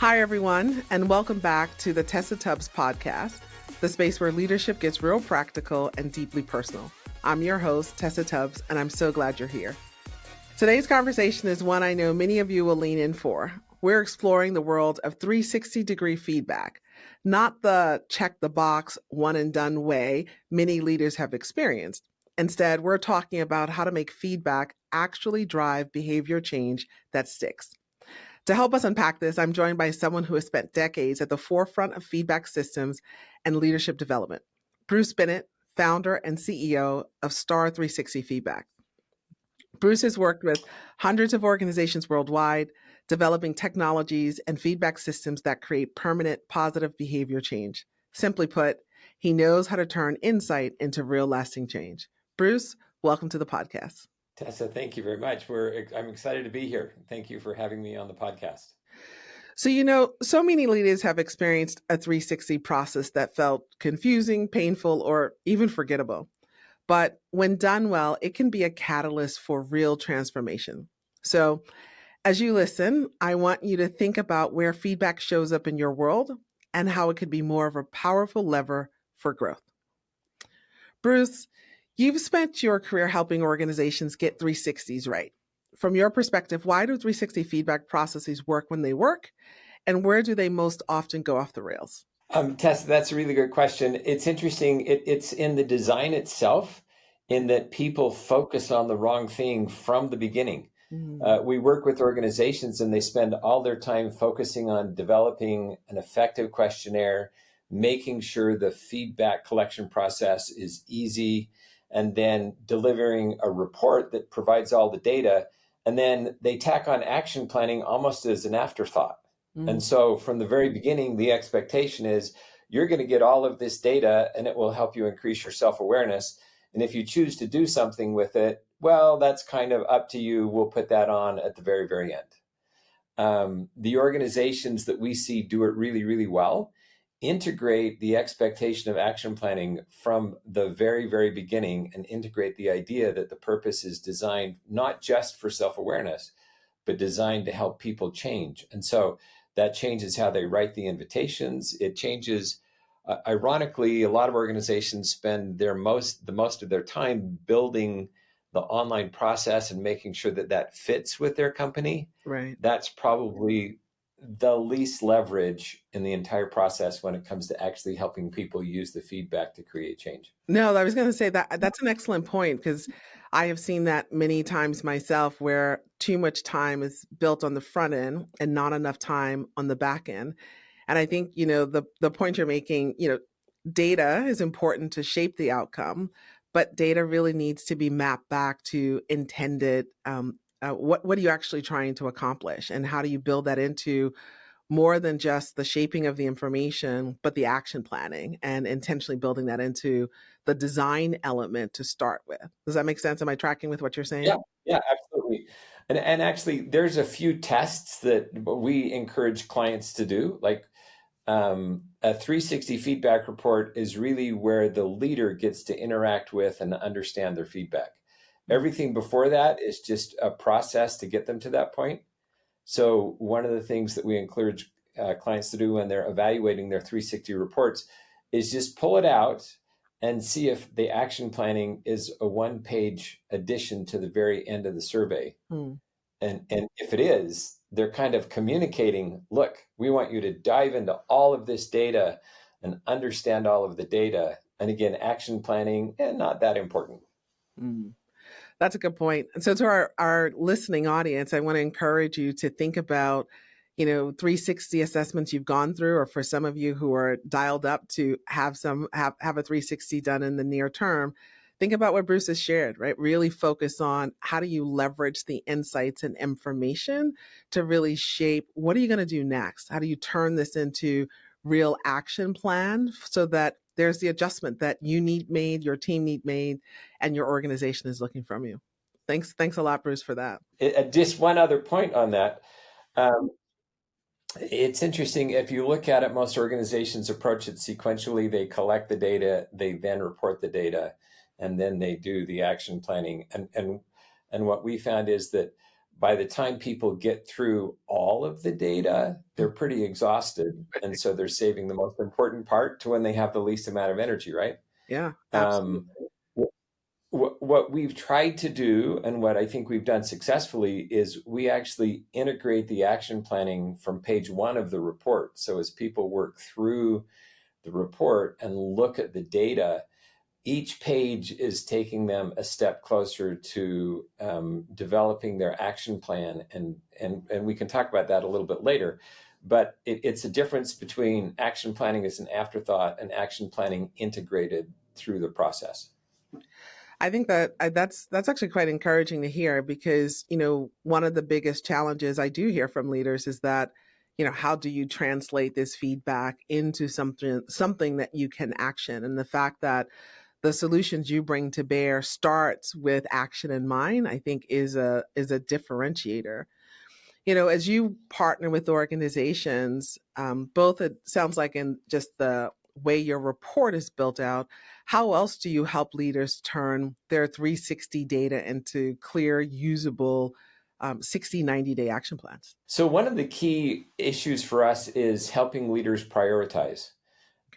Hi, everyone, and welcome back to the Tessa Tubbs Podcast, the space where leadership gets real practical and deeply personal. I'm your host, Tessa Tubbs, and I'm so glad you're here. Today's conversation is one I know many of you will lean in for. We're exploring the world of 360-degree feedback, not the check the box, one and done way many leaders have experienced. Instead, we're talking about how to make feedback actually drive behavior change that sticks. To help us unpack this, I'm joined by someone who has spent decades at the forefront of feedback systems and leadership development. Bruce Bennett, founder and CEO of Star 360 Feedback. Bruce has worked with hundreds of organizations worldwide, developing technologies and feedback systems that create permanent positive behavior change. Simply put, he knows how to turn insight into real lasting change. Bruce, welcome to the podcast. Tessa, thank you very much. I'm excited to be here. Thank you for having me on the podcast. So, so many leaders have experienced a 360 process that felt confusing, painful, or even forgettable. But when done well, it can be a catalyst for real transformation. So as you listen, I want you to think about where feedback shows up in your world and how it could be more of a powerful lever for growth. Bruce, you've spent your career helping organizations get 360s right. From your perspective, why do 360 feedback processes work when they work? And where do they most often go off the rails? Tessa, that's a really good question. It's interesting. It's in the design itself, in that people focus on the wrong thing from the beginning. We work with organizations and they spend all their time focusing on developing an effective questionnaire, making sure the feedback collection process is easy, and then delivering a report that provides all the data. And then they tack on action planning almost as an afterthought. And so from the very beginning, the expectation is you're going to get all of this data and it will help you increase your self-awareness. And if you choose to do something with it, well, that's kind of up to you. We'll put that on at the very, very end. The organizations that we see do it really, really well integrate the expectation of action planning from the very, very beginning and integrate the idea that the purpose is designed not just for self-awareness, but designed to help people change. And so that changes how they write the invitations. It changes, ironically, a lot of organizations spend the most of their time building the online process and making sure that that fits with their company. Right. That's probably the least leverage in the entire process when it comes to actually helping people use the feedback to create change. No, I was going to say that's an excellent point, because I have seen that many times myself, where too much time is built on the front end and not enough time on the back end. And I think, the point you're making, data is important to shape the outcome, but data really needs to be mapped back to intended, what are you actually trying to accomplish? And how do you build that into more than just the shaping of the information, but the action planning and intentionally building that into the design element to start with? Does that make sense? Am I tracking with what you're saying? Yeah, absolutely. And actually, there's a few tests that we encourage clients to do. Like a 360 feedback report is really where the leader gets to interact with and understand their feedback. Everything before that is just a process to get them to that point. So one of the things that we encourage clients to do when they're evaluating their 360 reports is just pull it out and see if the action planning is a one-page addition to the very end of the survey. And if it is, they're kind of communicating, look, we want you to dive into all of this data and understand all of the data. And again, action planning, not that important. That's a good point. And so to our listening audience, I want to encourage you to think about, 360 assessments you've gone through, or for some of you who are dialed up to have a 360 done in the near term. Think about what Bruce has shared, right? Really focus on how do you leverage the insights and information to really shape what are you going to do next? How do you turn this into real action plan so that there's the adjustment that you need made, your team need made, and your organization is looking from you. Thanks a lot, Bruce, for that. Just one other point on that. It's interesting. If you look at it, most organizations approach it sequentially. They collect the data, they then report the data, and then they do the action planning. And what we found is that by the time people get through all of the data, they're pretty exhausted. And so they're saving the most important part to when they have the least amount of energy, right? Yeah, absolutely. What we've tried to do, and what I think we've done successfully, is we actually integrate the action planning from page one of the report. So as people work through the report and look at the data, each page is taking them a step closer to developing their action plan. And we can talk about that a little bit later. But it's a difference between action planning as an afterthought and action planning integrated through the process. I think that's actually quite encouraging to hear, because, one of the biggest challenges I do hear from leaders is that, how do you translate this feedback into something that you can action? And the fact that the solutions you bring to bear starts with action in mind, I think is a differentiator. As you partner with organizations, both, it sounds like, in just the way your report is built out, how else do you help leaders turn their 360 data into clear, usable 60, 90-day action plans? So one of the key issues for us is helping leaders prioritize.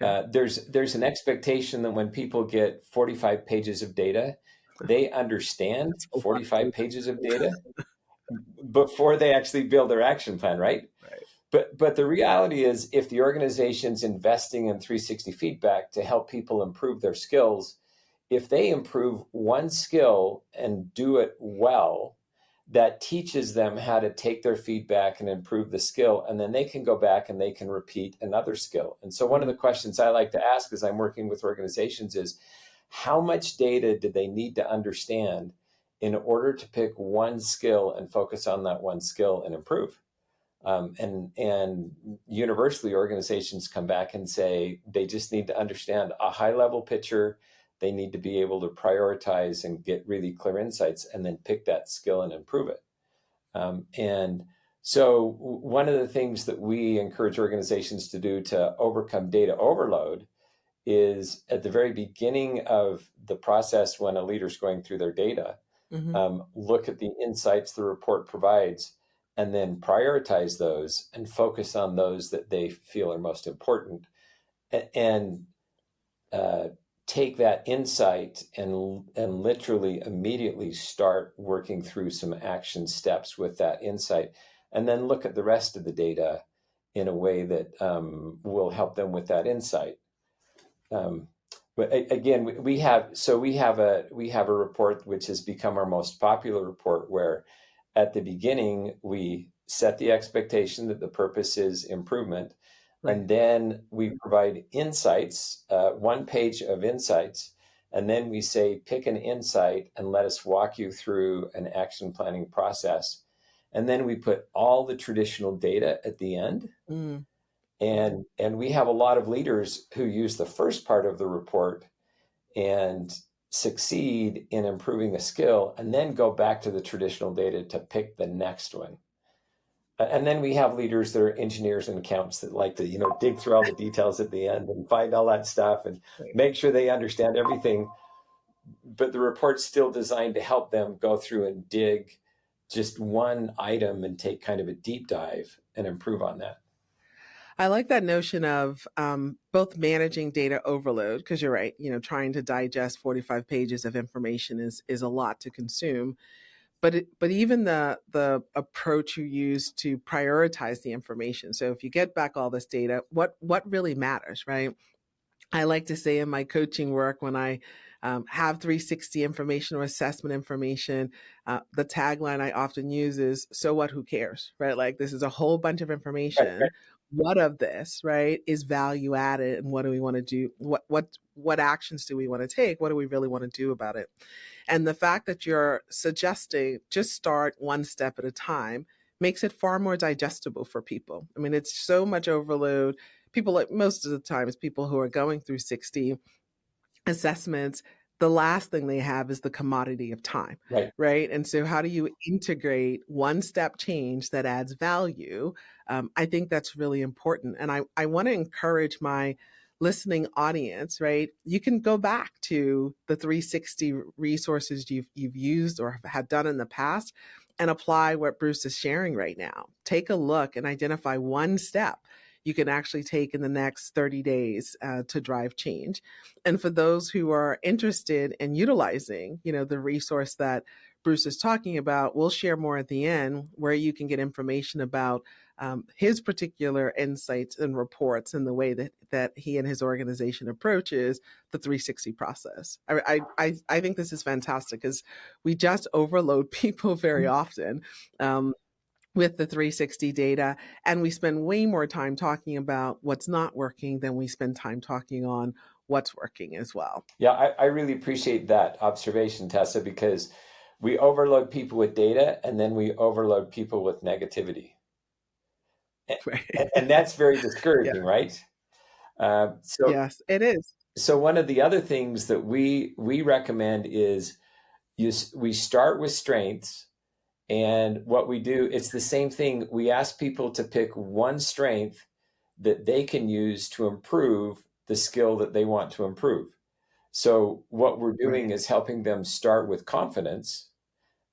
Okay. There's an expectation that when people get 45 pages of data, they understand 45 pages of data before they actually build their action plan, right? But the reality is, if the organization's investing in 360 feedback to help people improve their skills, if they improve one skill and do it well, that teaches them how to take their feedback and improve the skill. And then they can go back and they can repeat another skill. And so one of the questions I like to ask as I'm working with organizations is, how much data do they need to understand in order to pick one skill and focus on that one skill and improve? And universally, organizations come back and say they just need to understand a high level picture. They need to be able to prioritize and get really clear insights and then pick that skill and improve it. And so one of the things that we encourage organizations to do to overcome data overload is, at the very beginning of the process, when a leader's going through their data, look at the insights the report provides, and then prioritize those and focus on those that they feel are most important, and take that insight and literally immediately start working through some action steps with that insight, and then look at the rest of the data in a way that will help them with that insight. But again, we have a report which has become our most popular report, where at the beginning we set the expectation that the purpose is improvement. Right. And then we provide insights, one page of insights, and then we say, pick an insight and let us walk you through an action planning process. And then we put all the traditional data at the end. And we have a lot of leaders who use the first part of the report and succeed in improving a skill, and then go back to the traditional data to pick the next one. And then we have leaders that are engineers and accountants that like to, dig through all the details at the end and find all that stuff and make sure they understand everything. But the report's still designed to help them go through and dig just one item and take kind of a deep dive and improve on that. I like that notion of both managing data overload, because you're right, trying to digest 45 pages of information is a lot to consume. But even the approach you use to prioritize the information. So if you get back all this data, what really matters, right? I like to say in my coaching work, when I have 360 information or assessment information, the tagline I often use is, so what, who cares, right? Like, this is a whole bunch of information. Right. What of this, right, is value added, and what do we want to do? What actions do we want to take? What do we really want to do about it? And the fact that you're suggesting just start one step at a time makes it far more digestible for people. I mean, it's so much overload. People, like most of the times, people who are going through 60 assessments, the last thing they have is the commodity of time, right? And so how do you integrate one step change that adds value? I think that's really important. And I want to encourage my listening audience, right? You can go back to the 360 resources you've used or have done in the past and apply what Bruce is sharing right now. Take a look and identify one step you can actually take in the next 30 days to drive change. And for those who are interested in utilizing, the resource that Bruce is talking about, we'll share more at the end where you can get information about his particular insights and reports and the way that he and his organization approaches the 360 process. I think this is fantastic because we just overload people very often. With the 360 data, and we spend way more time talking about what's not working than we spend time talking on what's working as well. Yeah, I really appreciate that observation, Tessa, because we overload people with data and then we overload people with negativity. Right. And that's very discouraging, Yeah. right? Yes, it is. So one of the other things that we recommend is we start with strengths. And what we do, it's the same thing. We ask people to pick one strength that they can use to improve the skill that they want to improve. So what we're doing is helping them start with confidence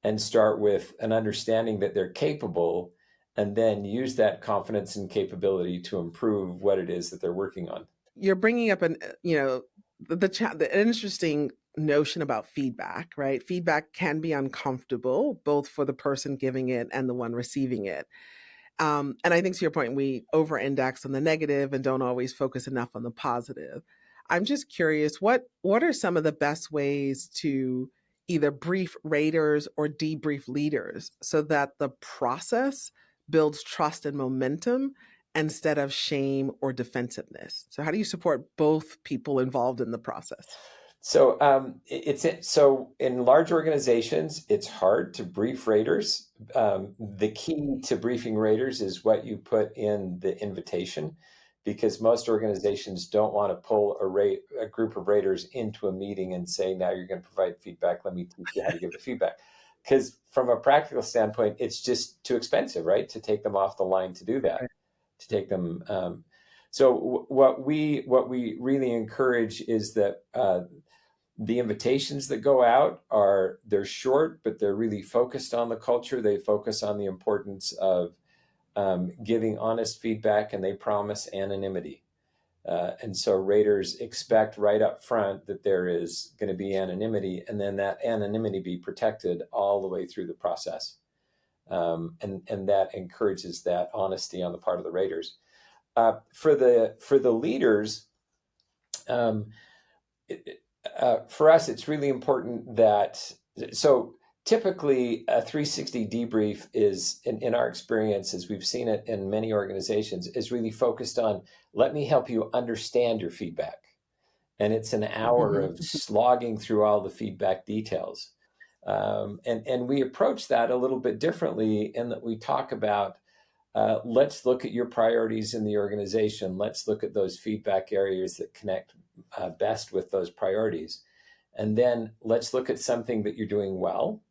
and start with an understanding that they're capable, and then use that confidence and capability to improve what it is that they're working on. You're bringing up the interesting notion about feedback, right? Feedback can be uncomfortable, both for the person giving it and the one receiving it. And I think to your point, we over-index on the negative and don't always focus enough on the positive. I'm just curious, what are some of the best ways to either brief raters or debrief leaders so that the process builds trust and momentum instead of shame or defensiveness? So how do you support both people involved in the process? So so in large organizations, it's hard to brief raters. The key to briefing raters is what you put in the invitation, because most organizations don't want to pull a group of raters into a meeting and say, now you're going to provide feedback. Let me teach you how to give the feedback. Because from a practical standpoint, it's just too expensive, right? To take them off the line to do that, to take them. So what we really encourage is that the invitations that go out they're short, but they're really focused on the culture. They focus on the importance of giving honest feedback, and they promise anonymity. And so raters expect right up front that there is going to be anonymity, and then that anonymity be protected all the way through the process. And that encourages that honesty on the part of the raters. For the leaders, for us, it's really important so typically a 360 debrief is, in our experience, as we've seen it in many organizations, is really focused on, let me help you understand your feedback. And it's an hour of slogging through all the feedback details. And we approach that a little bit differently in that we talk about, let's look at your priorities in the organization. Let's look at those feedback areas that connect best with those priorities. And then let's look at something that you're doing well.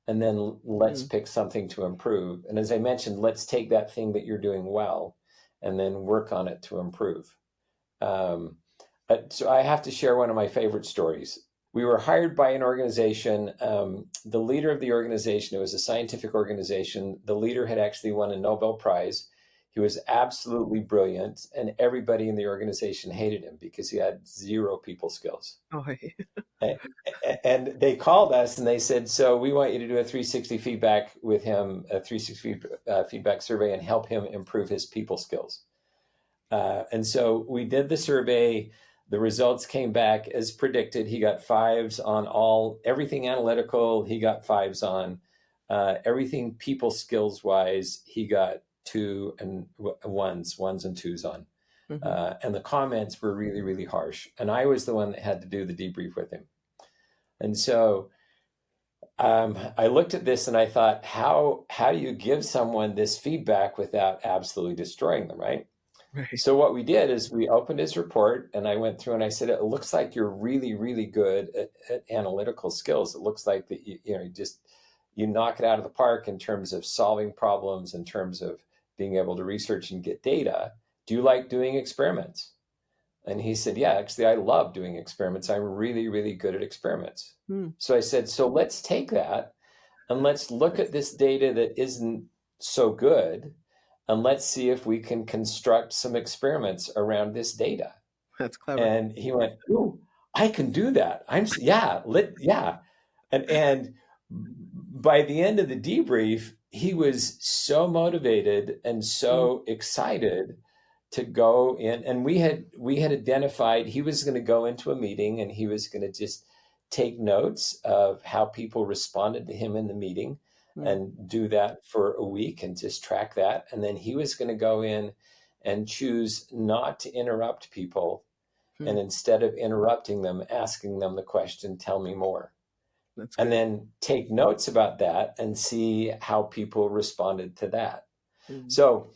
And then let's pick something to improve. And as I mentioned, let's take that thing that you're doing well and then work on it to improve. So I have to share one of my favorite stories. We were hired by an organization. The leader of the organization, it was a scientific organization. The leader had actually won a Nobel Prize. He was absolutely brilliant, and everybody in the organization hated him because he had zero people skills. Oh, and they called us and they said, so we want you to do a 360 feedback with him, a 360 feedback survey, and help him improve his people skills. And so we did the survey. The results came back as predicted. He got 5s on everything analytical. He got 5s on everything people skills wise. He got 2 and 1s and 2s on. And the comments were really, really harsh. And I was the one that had to do the debrief with him. And so I looked at this and I thought, how do you give someone this feedback without absolutely destroying them, right? So what we did is we opened his report and I went through and I said, it looks like you're really, really good at analytical skills. It looks like that you knock it out of the park in terms of solving problems, in terms of being able to research and get data. Do you like doing experiments? And he said, yeah, actually, I love doing experiments. I'm really, really good at experiments. So I said, so let's take that and let's look at this data that isn't so good, and let's see if we can construct some experiments around this data. That's clever. And he went, "Ooh, I can do that. Yeah." And by the end of the debrief, he was so motivated and so excited to go in. And we had identified he was going to go into a meeting and he was going to just take notes of how people responded to him in the meeting and do that for a week and just track that. And then he was going to go in and choose not to interrupt people. And instead of interrupting them, asking them the question, "Tell me more." And then take notes about that and see how people responded to that. So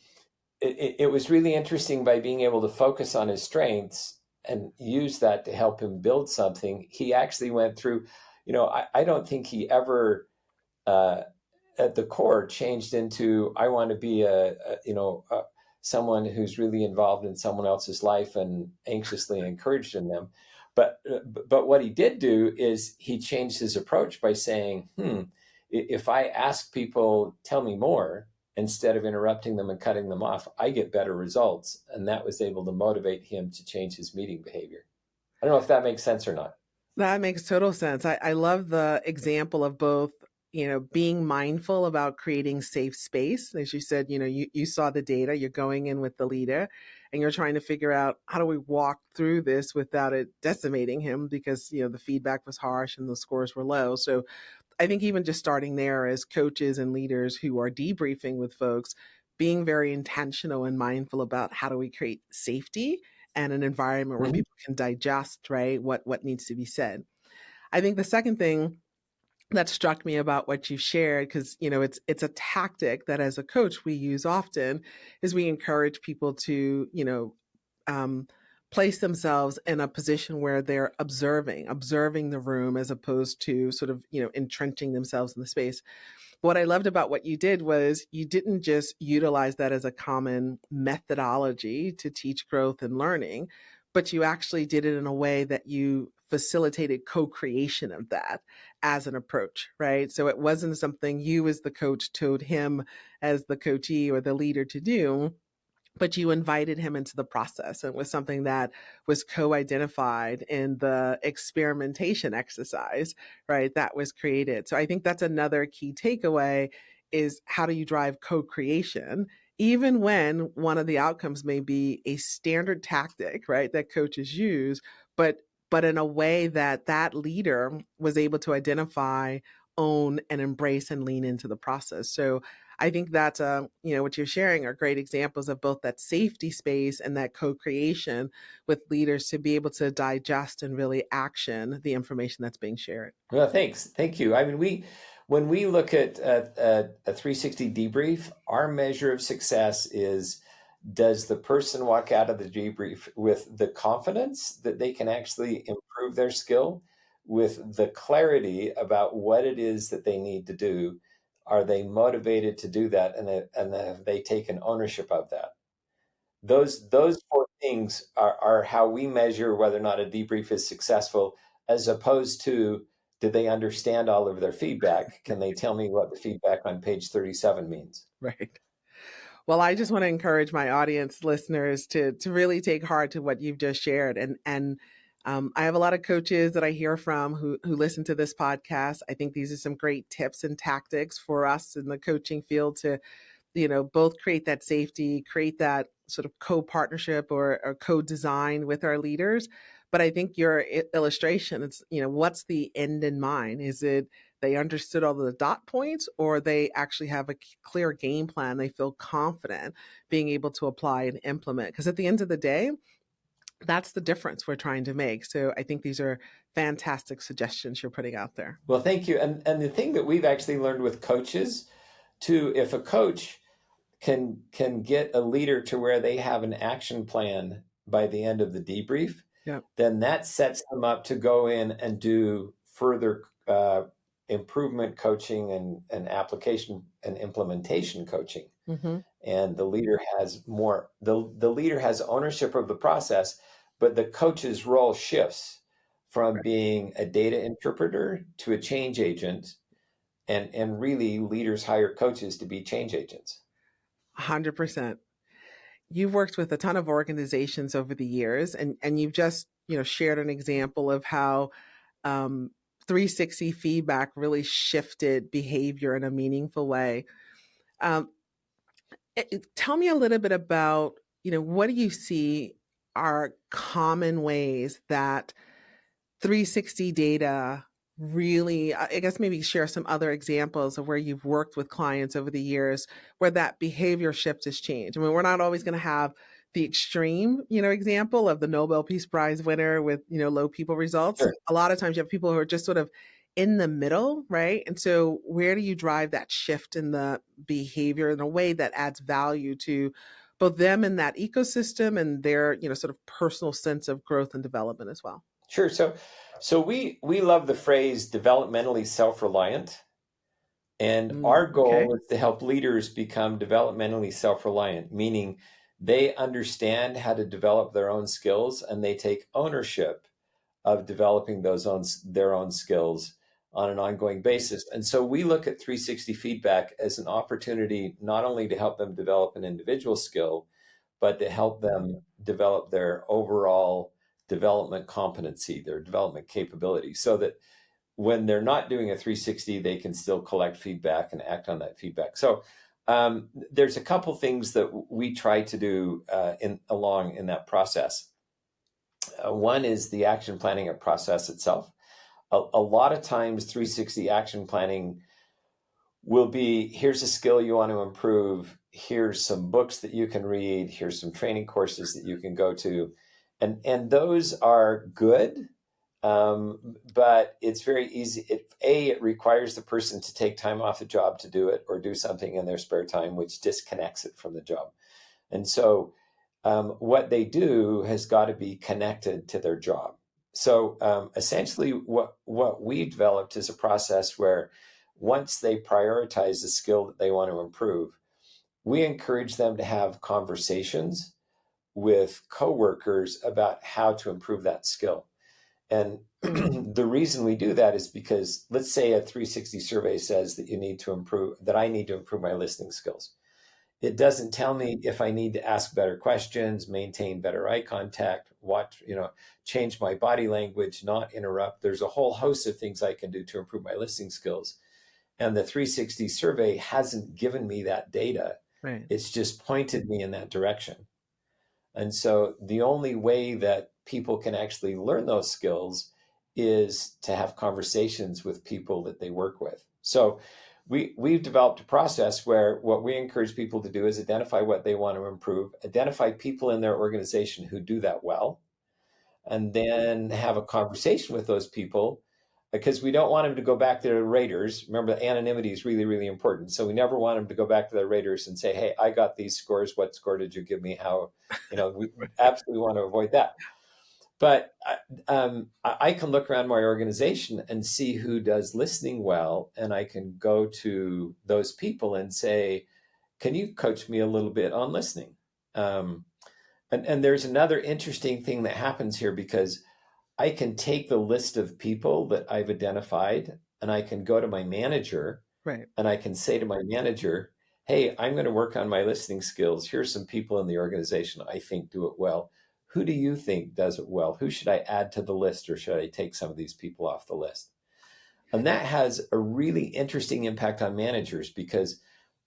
it was really interesting. By being able to focus on his strengths and use that to help him build something, he actually went through, I don't think he ever at the core changed into, I want to be someone who's really involved in someone else's life and anxiously encouraged in them. But what he did do is he changed his approach by saying, if I ask people, "Tell me more," instead of interrupting them and cutting them off, I get better results. And that was able to motivate him to change his meeting behavior. I don't know if that makes sense or not. That makes total sense. I love the example of both, being mindful about creating safe space. As you said, you saw the data, you're going in with the leader and you're trying to figure out, how do we walk through this without it decimating him, because, the feedback was harsh and the scores were low. So I think even just starting there as coaches and leaders who are debriefing with folks, being very intentional and mindful about how do we create safety and an environment where people can digest, right, what needs to be said. I think the second thing that struck me about what you shared, because it's a tactic that as a coach we use often, is we encourage people to place themselves in a position where they're observing the room, as opposed to sort of entrenching themselves in the space. What I loved about what you did was you didn't just utilize that as a common methodology to teach growth and learning, but you actually did it in a way that you facilitated co-creation of that as an approach, right? So it wasn't something you as the coach told him as the coachee or the leader to do, but you invited him into the process. And it was something that was co-identified in the experimentation exercise, right, that was created. So I think that's another key takeaway, is how do you drive co-creation, even when one of the outcomes may be a standard tactic, right, that coaches use, but in a way that that leader was able to identify, own, and embrace and lean into the process. So I think that, what you're sharing are great examples of both that safety space and that co-creation with leaders to be able to digest and really action the information that's being shared. Well, thanks. Thank you. I mean, when we look at a 360 debrief, our measure of success is, does the person walk out of the debrief with the confidence that they can actually improve their skill, with the clarity about what it is that they need to do? Are they motivated to do that? And have they taken ownership of that? Those four things are how we measure whether or not a debrief is successful, as opposed to, do they understand all of their feedback? Can they tell me what the feedback on page 37 means? Right. Well, I just want to encourage my audience listeners to really take heart to what you've just shared. And I have a lot of coaches that I hear from who listen to this podcast. I think these are some great tips and tactics for us in the coaching field to, both create that safety, create that sort of co-partnership or co-design with our leaders. But I think your illustration, it's, what's the end in mind? Is it they understood all of the dot points, or they actually have a clear game plan? They feel confident being able to apply and implement. Because at the end of the day, that's the difference we're trying to make. So I think these are fantastic suggestions you're putting out there. Well, thank you. And the thing that we've actually learned with coaches too, if a coach can get a leader to where they have an action plan by the end of the debrief, then that sets them up to go in and do further improvement coaching and application and implementation coaching. And the leader has more, the leader has ownership of the process, but the coach's role shifts from being a data interpreter to a change agent And really, leaders hire coaches to be change agents. 100%. You've worked with a ton of organizations over the years, and you've just, shared an example of how 360 feedback really shifted behavior in a meaningful way. Um, Tell me a little bit about, what do you see are common ways that 360 data really, I guess maybe share some other examples of where you've worked with clients over the years where that behavior shift has changed. I mean, we're not always going to have the extreme, example of the Nobel Peace Prize winner with, low people results. Sure. A lot of times you have people who are just sort of in the middle, right? And so where do you drive that shift in the behavior in a way that adds value to both them and that ecosystem and their, sort of personal sense of growth and development as well? Sure. So we love the phrase developmentally self-reliant. And our Okay. goal is to help leaders become developmentally self-reliant, meaning they understand how to develop their own skills and they take ownership of developing their own skills on an ongoing basis. And so we look at 360 feedback as an opportunity not only to help them develop an individual skill, but to help them develop their overall development competency, their development capability, so that when they're not doing a 360, they can still collect feedback and act on that feedback. So there's a couple things that we try to do in that process. One is the action planning process itself. A lot of times 360 action planning will be, here's a skill you want to improve. Here's some books that you can read. Here's some training courses that you can go to. And those are good. But it's very easy. It requires the person to take time off the job to do it or do something in their spare time, which disconnects it from the job. And so what they do has got to be connected to their job. So essentially what we've developed is a process where once they prioritize the skill that they want to improve, we encourage them to have conversations with coworkers about how to improve that skill. And the reason we do that is because, let's say a 360 survey says that I need to improve my listening skills. It doesn't tell me if I need to ask better questions, maintain better eye contact, change my body language, not interrupt. There's a whole host of things I can do to improve my listening skills. And the 360 survey hasn't given me that data. Right. It's just pointed me in that direction. And so the only way that people can actually learn those skills is to have conversations with people that they work with. So we've developed a process where what we encourage people to do is identify what they want to improve, identify people in their organization who do that well, and then have a conversation with those people, because we don't want them to go back to their raters. Remember, anonymity is really, really important. So we never want them to go back to their raters and say, hey, I got these scores. What score did you give me? How, we absolutely want to avoid that. But I can look around my organization and see who does listening well. And I can go to those people and say, can you coach me a little bit on listening? And there's another interesting thing that happens here, because I can take the list of people that I've identified and I can go to my manager, Right. And I can say to my manager, hey, I'm going to work on my listening skills. Here's some people in the organization I think do it well. Who do you think does it well? Who should I add to the list, or should I take some of these people off the list? And that has a really interesting impact on managers, because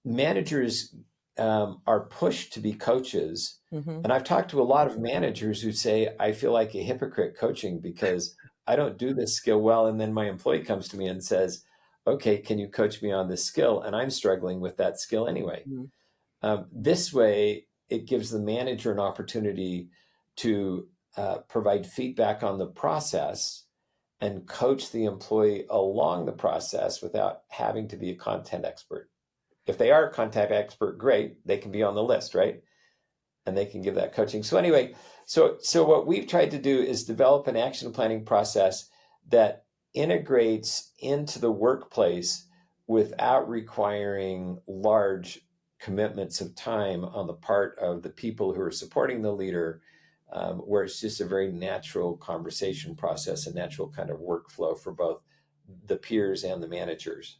managers are pushed to be coaches. Mm-hmm. And I've talked to a lot of managers who say, I feel like a hypocrite coaching because I don't do this skill well. And then my employee comes to me and says, okay, can you coach me on this skill? And I'm struggling with that skill anyway. Mm-hmm. This way, it gives the manager an opportunity to provide feedback on the process and coach the employee along the process without having to be a content expert. If they are a content expert, great, they can be on the list, right? And they can give that coaching. So anyway, so what we've tried to do is develop an action planning process that integrates into the workplace without requiring large commitments of time on the part of the people who are supporting the leader, where it's just a very natural conversation process, a natural kind of workflow for both the peers and the managers.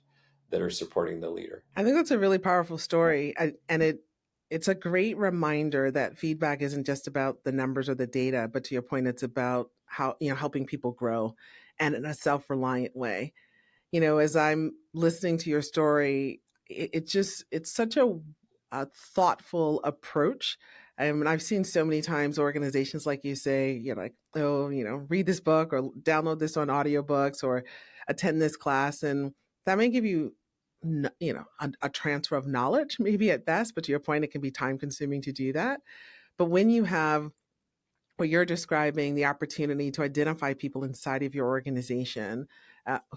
that are supporting the leader. I think that's a really powerful story. And it's a great reminder that feedback isn't just about the numbers or the data, but to your point, it's about how, helping people grow and in a self-reliant way. As I'm listening to your story, it's such a thoughtful approach. I mean, I've seen so many times organizations, like you say, like, oh, read this book or download this on audiobooks or attend this class. And that may give you, a transfer of knowledge, maybe at best, but to your point, it can be time consuming to do that. But when you have what you're describing, the opportunity to identify people inside of your organization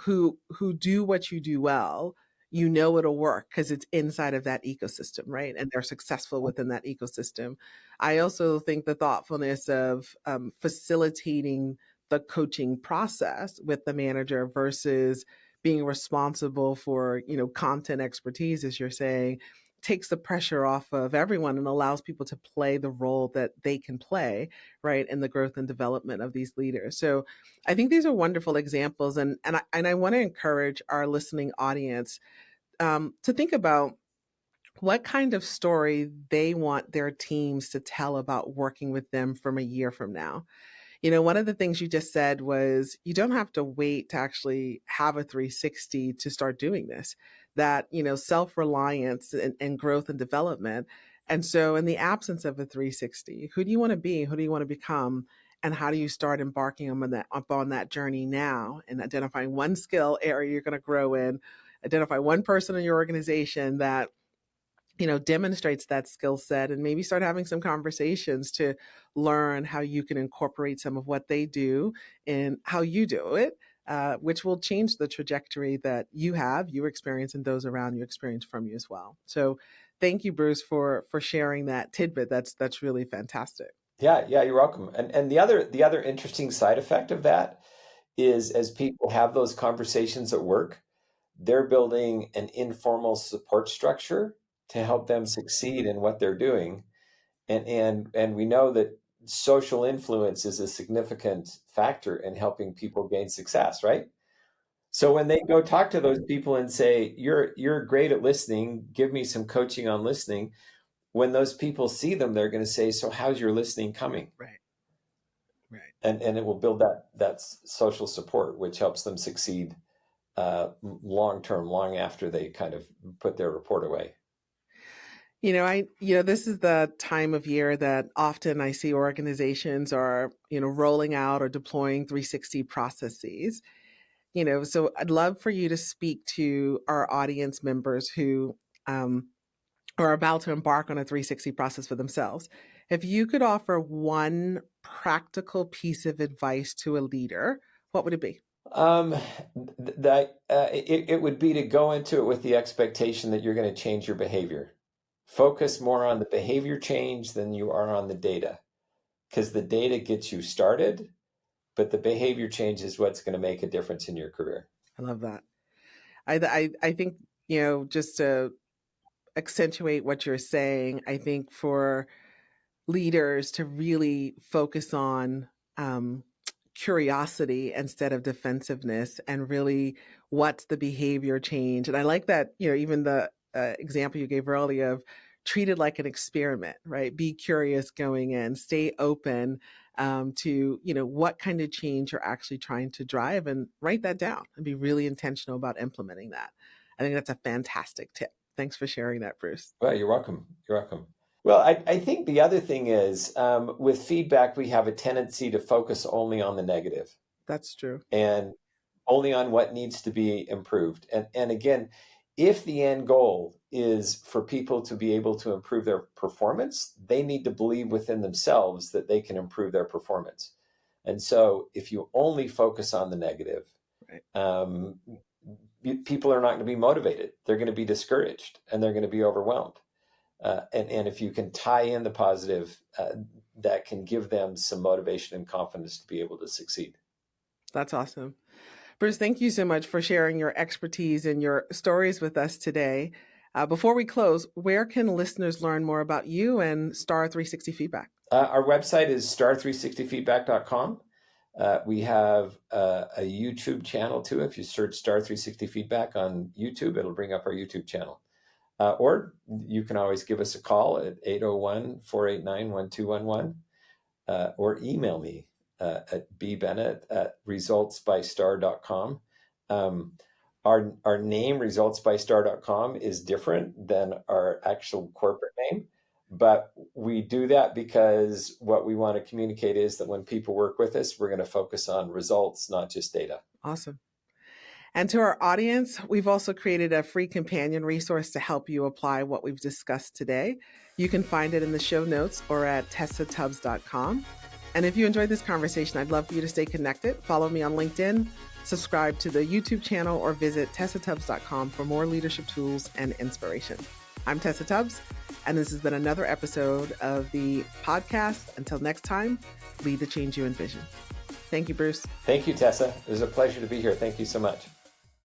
who do what you do well, it'll work because it's inside of that ecosystem, right? And they're successful within that ecosystem. I also think the thoughtfulness of facilitating the coaching process with the manager versus being responsible for, content expertise, as you're saying, takes the pressure off of everyone and allows people to play the role that they can play, right, in the growth and development of these leaders. So I think these are wonderful examples. And I want to encourage our listening audience to think about what kind of story they want their teams to tell about working with them from a year from now. One of the things you just said was you don't have to wait to actually have a 360 to start doing this, that, self-reliance and growth and development. And so in the absence of a 360, who do you want to be? Who do you want to become? And how do you start embarking on that journey now and identifying one skill area you're going to grow in, identify one person in your organization that demonstrates that skill set, and maybe start having some conversations to learn how you can incorporate some of what they do and how you do it, which will change the trajectory that you experience, and those around you experience from you as well. So thank you, Bruce, for sharing that tidbit. That's really fantastic. Yeah, you're welcome. And the other interesting side effect of that is, as people have those conversations at work, they're building an informal support structure to help them succeed in what they're doing. And we know that social influence is a significant factor in helping people gain success, right? So when they go talk to those people and say, you're great at listening, give me some coaching on listening, when those people see them, they're going to say, so how's your listening coming? Right. And it will build that social support, which helps them succeed long term, long after they kind of put their report away. This is the time of year that often I see organizations are, rolling out or deploying 360 processes. So I'd love for you to speak to our audience members who are about to embark on a 360 process for themselves. If you could offer one practical piece of advice to a leader, what would it be? It would be to go into it with the expectation that you're going to change your behavior. Focus more on the behavior change than you are on the data, because the data gets you started, but the behavior change is what's going to make a difference in your career. I love that. I think, just to accentuate what you're saying, I think for leaders to really focus on curiosity instead of defensiveness, and really what's the behavior change. And I like that, even the example you gave earlier of treat it like an experiment, right? Be curious going in, stay open to, what kind of change you're actually trying to drive, and write that down and be really intentional about implementing that. I think that's a fantastic tip. Thanks for sharing that, Bruce. Well, you're welcome. You're welcome. Well, I think the other thing is with feedback, we have a tendency to focus only on the negative. That's true. And only on what needs to be improved. And again, if the end goal is for people to be able to improve their performance, they need to believe within themselves that they can improve their performance. And so if you only focus on the negative, right, people are not going to be motivated. They're going to be discouraged, and they're going to be overwhelmed. And if you can tie in the positive, that can give them some motivation and confidence to be able to succeed. That's awesome. Bruce, thank you so much for sharing your expertise and your stories with us today. Before we close, where can listeners learn more about you and Star 360 Feedback? Our website is star360feedback.com. We have a YouTube channel too. If you search Star 360 Feedback on YouTube, it'll bring up our YouTube channel. Or you can always give us a call at 801-489-1211 or email me at bbennett@resultsbystar.com. Our name, resultsbystar.com, is different than our actual corporate name. But we do that because what we want to communicate is that when people work with us, we're going to focus on results, not just data. Awesome. And to our audience, we've also created a free companion resource to help you apply what we've discussed today. You can find it in the show notes or at tessatubbs.com. And if you enjoyed this conversation, I'd love for you to stay connected. Follow me on LinkedIn, subscribe to the YouTube channel, or visit tessatubbs.com for more leadership tools and inspiration. I'm Tessa Tubbs, and this has been another episode of the podcast. Until next time, lead the change you envision. Thank you, Bruce. Thank you, Tessa. It was a pleasure to be here. Thank you so much.